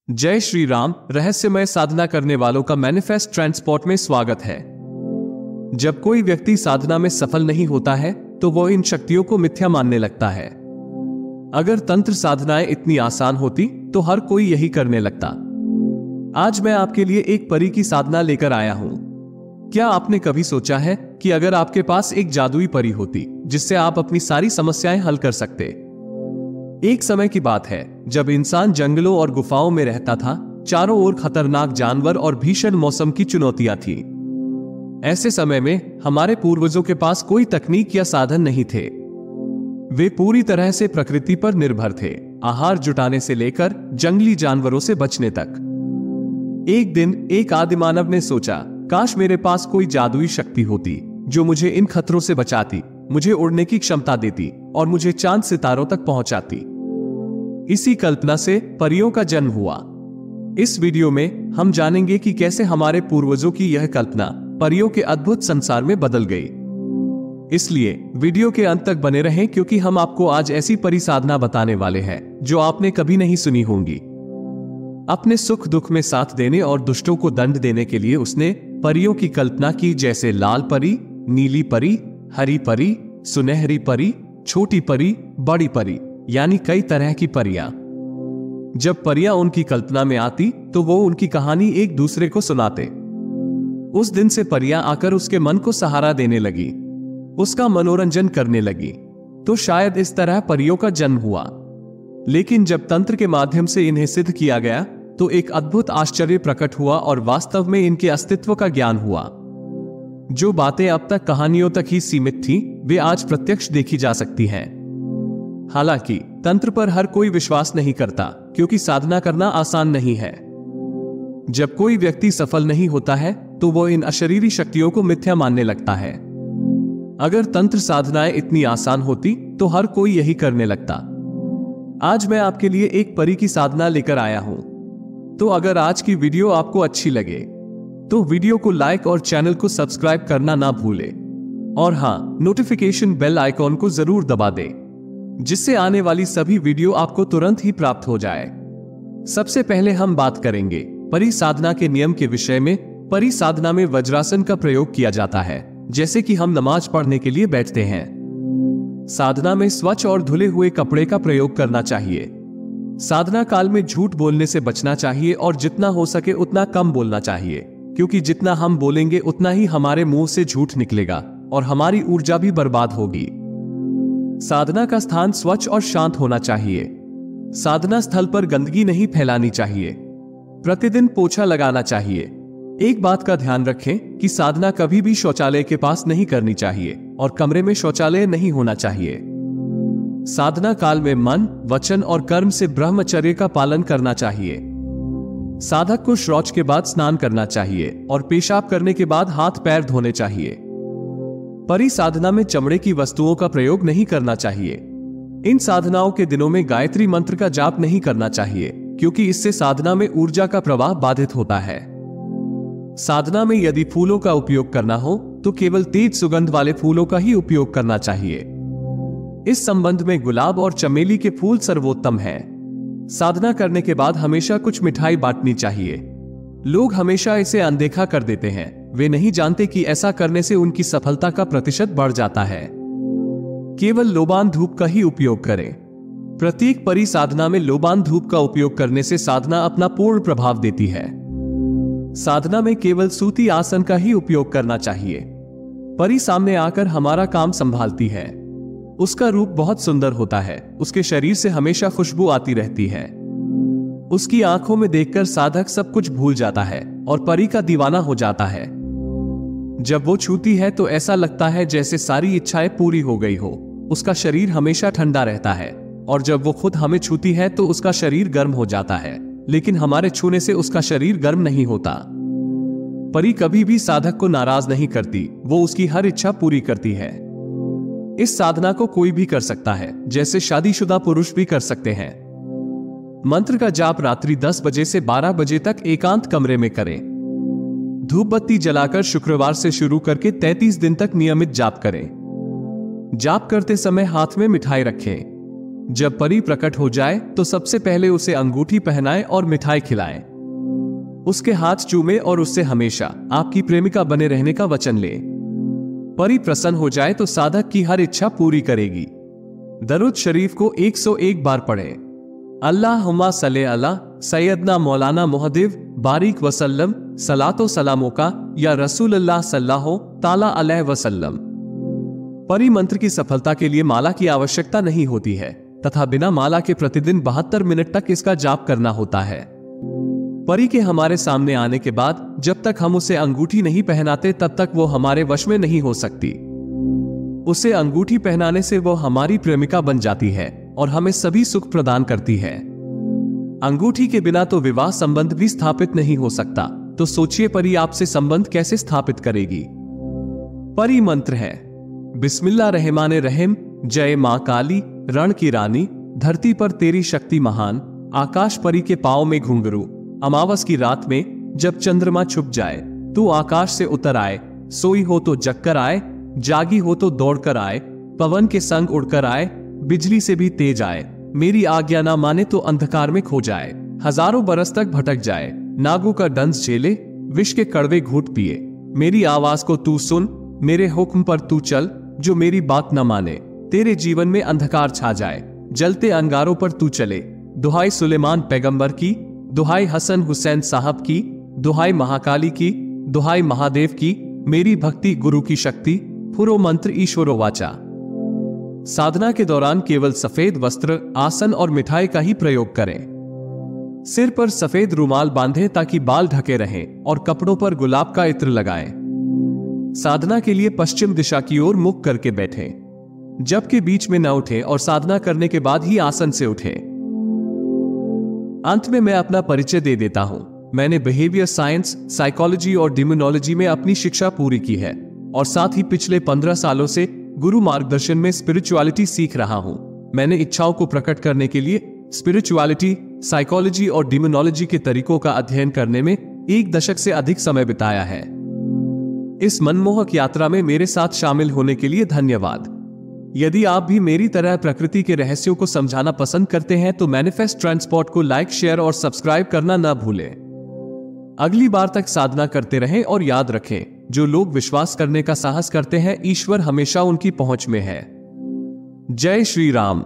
जय श्री राम। रहस्यमय साधना करने वालों का मैनिफेस्ट ट्रांसपोर्ट में स्वागत है। जब कोई व्यक्ति साधना में सफल नहीं होता है तो वो इन शक्तियों को मिथ्या मानने लगता है। अगर तंत्र साधनाएं इतनी आसान होती तो हर कोई यही करने लगता। आज मैं आपके लिए एक परी की साधना लेकर आया हूं। क्या आपने कभी सोचा है कि अगर आपके पास एक जादुई परी होती जिससे आप अपनी सारी समस्याएं हल कर सकते? एक समय की बात है जब इंसान जंगलों और गुफाओं में रहता था। चारों ओर खतरनाक जानवर और भीषण मौसम की चुनौतियां थी। ऐसे समय में हमारे पूर्वजों के पास कोई तकनीक या साधन नहीं थे। वे पूरी तरह से प्रकृति पर निर्भर थे, आहार जुटाने से लेकर जंगली जानवरों से बचने तक। एक दिन एक आदिमानव ने सोचा, काश मेरे पास कोई जादुई शक्ति होती जो मुझे इन खतरों से बचाती, मुझे उड़ने की क्षमता देती और मुझे चांद सितारों तक पहुंचाती। इसी कल्पना से परियों का जन्म हुआ। इस वीडियो में हम जानेंगे कि कैसे हमारे पूर्वजों की यह कल्पना परियों के अद्भुत संसार में बदल गई। इसलिए वीडियो के अंत तक बने रहें, क्योंकि हम आपको आज ऐसी परी साधना बताने वाले हैं जो आपने कभी नहीं सुनी होंगी। अपने सुख दुख में साथ देने और दुष्टों को दंड देने के लिए उसने परियों की कल्पना की, जैसे लाल परी, नीली परी, हरी परी, सुनहरी परी, छोटी परी, बड़ी परी, यानी कई तरह की परियां। जब परियां उनकी कल्पना में आती तो वो उनकी कहानी एक दूसरे को सुनाते। उस दिन से परियां आकर उसके मन को सहारा देने लगी, उसका मनोरंजन करने लगी। तो शायद इस तरह परियों का जन्म हुआ। लेकिन जब तंत्र के माध्यम से इन्हें सिद्ध किया गया तो एक अद्भुत आश्चर्य प्रकट हुआ और वास्तव में इनके अस्तित्व का ज्ञान हुआ। जो बातें अब तक कहानियों तक ही सीमित थीं, वे आज प्रत्यक्ष देखी जा सकती हैं। हालांकि तंत्र पर हर कोई विश्वास नहीं करता, क्योंकि साधना करना आसान नहीं है। जब कोई व्यक्ति सफल नहीं होता है तो वो इन अशरीरी शक्तियों को मिथ्या मानने लगता है। अगर तंत्र साधनाएं इतनी आसान होती तो हर कोई यही करने लगता। आज मैं आपके लिए एक परी की साधना लेकर आया हूं। तो अगर आज की वीडियो आपको अच्छी लगे तो वीडियो को लाइक और चैनल को सब्सक्राइब करना ना भूले। और हां, नोटिफिकेशन बेल आइकॉन को जरूर दबा दें, जिससे आने वाली सभी वीडियो आपको तुरंत ही प्राप्त हो जाए। सबसे पहले हम बात करेंगे परी साधना के नियम के विषय में। परी साधना में वज्रासन का प्रयोग किया जाता है, जैसे कि हम नमाज पढ़ने के लिए बैठते हैं। साधना में स्वच्छ और धुले हुए कपड़े का प्रयोग करना चाहिए। साधना काल में झूठ बोलने से बचना चाहिए और जितना हो सके उतना कम बोलना चाहिए, क्योंकि जितना हम बोलेंगे उतना ही हमारे मुंह से झूठ निकलेगा और हमारी ऊर्जा भी बर्बाद होगी। साधना का स्थान स्वच्छ और शांत होना चाहिए। साधना स्थल पर गंदगी नहीं फैलानी चाहिए। प्रतिदिन पोछा लगाना चाहिए। एक बात का ध्यान रखें कि साधना कभी भी शौचालय के पास नहीं करनी चाहिए और कमरे में शौचालय नहीं होना चाहिए। साधना काल में मन, वचन और कर्म से ब्रह्मचर्य का पालन करना चाहिए। साधक को शौच के बाद स्नान करना चाहिए और पेशाब करने के बाद हाथ पैर धोने चाहिए। परी साधना में चमड़े की वस्तुओं का प्रयोग नहीं करना चाहिए। इन साधनाओं के दिनों में गायत्री मंत्र का जाप नहीं करना चाहिए, क्योंकि इससे साधना में ऊर्जा का प्रवाह बाधित होता है। साधना में यदि फूलों का उपयोग करना हो तो केवल तेज सुगंध वाले फूलों का ही उपयोग करना चाहिए। इस संबंध में गुलाब और चमेली के फूल सर्वोत्तम हैं। साधना करने के बाद हमेशा कुछ मिठाई बांटनी चाहिए। लोग हमेशा इसे अनदेखा कर देते हैं। वे नहीं जानते कि ऐसा करने से उनकी सफलता का प्रतिशत बढ़ जाता है। केवल लोबान धूप का ही उपयोग करें। प्रत्येक परी साधना में लोबान धूप का उपयोग करने से साधना अपना पूर्ण प्रभाव देती है। साधना में केवल सूती आसन का ही उपयोग करना चाहिए। परी सामने आकर हमारा काम संभालती है। उसका रूप बहुत सुंदर होता है। उसके शरीर से हमेशा खुशबू आती रहती है। उसकी आंखों में देखकर साधक सब कुछ भूल जाता है और परी का दीवाना हो जाता है। जब वो छूती है तो ऐसा लगता है जैसे सारी इच्छाएं पूरी हो गई हो। उसका शरीर हमेशा ठंडा रहता है और जब वो खुद हमें छूती है तो उसका शरीर गर्म हो जाता है, लेकिन हमारे छूने से उसका शरीर गर्म नहीं होता। परी कभी भी साधक को नाराज नहीं करती, वो उसकी हर इच्छा पूरी करती है। इस साधना को कोई भी कर सकता है, जैसे शादीशुदा पुरुष भी कर सकते हैं। मंत्र का जाप रात्रि 10 बजे से 12 बजे तक एकांत कमरे में करें। धूप बत्ती जलाकर शुक्रवार से शुरू करके 33 दिन तक नियमित जाप करें। जाप करते समय हाथ में मिठाई रखें। जब परी प्रकट हो जाए तो सबसे पहले उसे अंगूठी पहनाए और मिठाई खिलाएं। उसके हाथ चूमे और उससे हमेशा आपकी प्रेमिका बने रहने का वचन ले। परी प्रसन्न हो जाए तो साधक की हर इच्छा पूरी करेगी। दरूद शरीफ को 101 बार पढ़ें। अल्लाहुम्मा सल्ले अला सैयदना मौलाना मुहद्दिब बारिक वसल्लम सलातो सलामों का या रसूलुल्लाह सल्लल्लाहु ताला अलैहि वसल्लम। परी मंत्र की सफलता के लिए माला की आवश्यकता नहीं होती है तथा बिना माला के प्रतिदिन 72 मिनट तक इसका जाप करना होता है। परी के हमारे सामने आने के बाद जब तक हम उसे अंगूठी नहीं पहनाते तब तक वो हमारे वश में नहीं हो सकती। उसे अंगूठी पहनाने से वो हमारी प्रेमिका बन जाती है और हमें सभी सुख प्रदान करती है। अंगूठी के बिना तो विवाह संबंध भी स्थापित नहीं हो सकता, तो सोचिए परी आपसे संबंध कैसे स्थापित करेगी। परी मंत्र है बिस्मिल्लाहिर्रहमानिर्रहीम। जय मां काली रण की रानी, धरती पर तेरी शक्ति महान। आकाश परी के पांव में घुंघरू, अमावस की रात में जब चंद्रमा छुप जाए तू आकाश से उतर आए। सोई हो तो जगकर आए, जागी हो तो दौड़कर आए। पवन के संग उड़कर आए, बिजली से भी तेज आए। मेरी आज्ञा ना माने तो अंधकार में खो जाए। हजारों बरस तक भटक जाए, नागों का दंश झेले, विष के कड़वे घूंट पिए। मेरी आवाज को तू सुन, मेरे हुक्म पर तू चल। जो मेरी बात न माने तेरे जीवन में अंधकार छा जाए, जलते अंगारों पर तू चले। दुहाई सुलेमान पैगंबर की, दुहाई हसन हुसैन साहब की, दुहाई महाकाली की, दुहाई महादेव की। मेरी भक्ति गुरु की शक्ति, पुरो मंत्र ईश्वरो वाचा। साधना के दौरान केवल सफेद वस्त्र, आसन और मिठाई का ही प्रयोग करें। सिर पर सफेद रुमाल बांधें ताकि बाल ढके रहें और कपड़ों पर गुलाब का इत्र लगाएं। साधना के लिए पश्चिम दिशा की ओर मुख करके बैठें, जबकि बीच में न उठें और साधना करने के बाद ही आसन से उठें। अंत में मैं अपना परिचय दे देता हूं। मैंने बिहेवियर साइंस, साइकोलॉजी और डिमोनोलॉजी में अपनी शिक्षा पूरी की है और साथ ही पिछले 15 सालों से गुरु मार्गदर्शन में स्पिरिचुअलिटी सीख रहा हूं। मैंने इच्छाओं को प्रकट करने के लिए स्पिरिचुअलिटी, साइकोलॉजी और डिमोनोलॉजी के तरीकों का अध्ययन करने में 1 दशक से अधिक समय बिताया है। इस मनमोहक यात्रा में मेरे साथ शामिल होने के लिए धन्यवाद। यदि आप भी मेरी तरह प्रकृति के रहस्यों को समझाना पसंद करते हैं तो मैनिफेस्ट ट्रांसपोर्ट को लाइक, शेयर और सब्सक्राइब करना न भूलें। अगली बार तक साधना करते रहें और याद रखें, जो लोग विश्वास करने का साहस करते हैं ईश्वर हमेशा उनकी पहुंच में है। जय श्री राम।